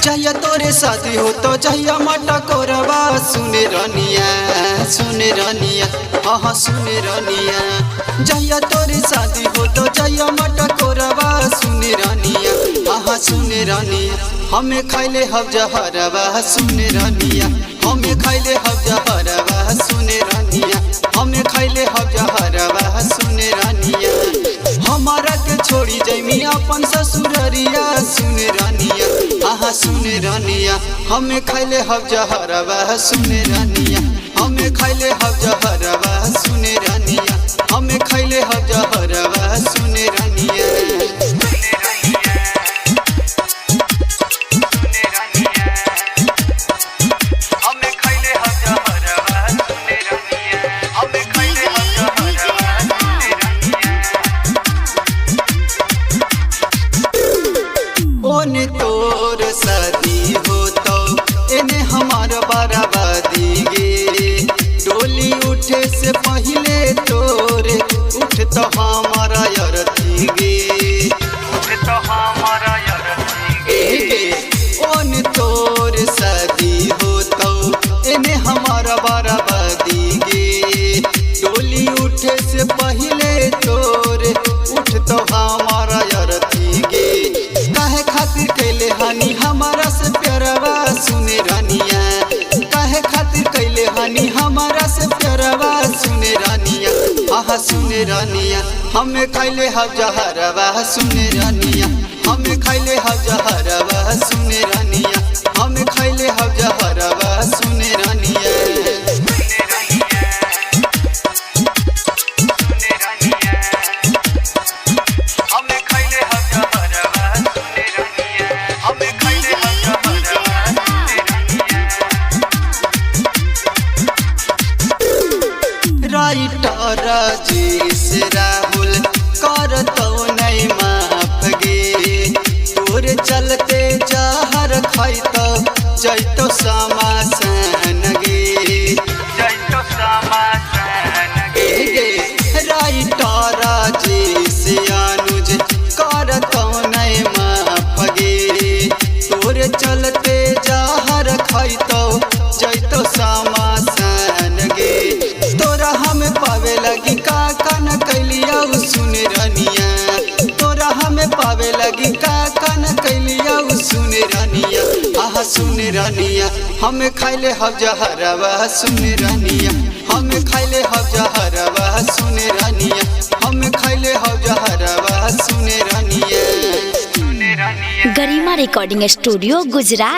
चाहिए तोरे शादी हो तो चाहिए मटा कोरबा सुने रनिया हाँ सुने रनिया। चाहिए तोरे शादी हो तो चाहिए मटा कोरबा सुने रनिया हाँ सुने रनिया। हमें खाइले हब जहरबा सुने रनिया, हमें खाइले हब जहरबा सुने रनिया, हमें खाइले हब जहरबा सुने रनिया। हमारा के छोड़ी जमी अपन ससुररिया सुने रनिया आहा सुने रनिया। हमें खाइले हब जहरबा सुने रनिया, हमें खाइले हब जहरबा सुने रनिया, हमें खाइले हब जहरबा सुने रनिया। ओने तोर शादी हो तो एने हमार बराबादी गे। डोली उठे से पहले तोरे उठ तो हमारा यरती गे, उठ तो हमारा यरती गे। ओने तोर शादी हो तो एने हमारा बराबादी गे। डोली उठे से पहले तोरे उठ तो हमारा यरती गे। काहे खातिर कैले हानि हमारा से प्यारवा सुने रनिया, काहे खातिर कैले हानि हमारा से प्यारवा सुने रनिया आहा सुने रनिया। हमें खाइले हब जहरबा सुने रनिया, हमें खाइले हब जहरबा सुने रनिया, हमें खाइले हब जहरबा सुने रनिया। राइटर राजेश राहुल कर तो नहीं माफ गे। तोरे चलते जहर खैत जैतो समासन गे, जैतो समासन गे। राइटर राजेश अनुज कर तो नहीं माफ गे। तोरे चलते जहर खैत जैतो समासन गे। तोरा हमें पावे लगी का कान कैलिया सुने रनिया, तोरा हमें पावे लगी का कान कैलिया सुने रनिया आहा सुने रनिया। हमें खाइले हब जहरबा सुने रनिया, हमें खाइले हब जहरबा सुने रनिया, हमें खाइले हब जहरबा सुने रनिया। गरिमा रिकॉर्डिंग स्टूडियो गुजरात।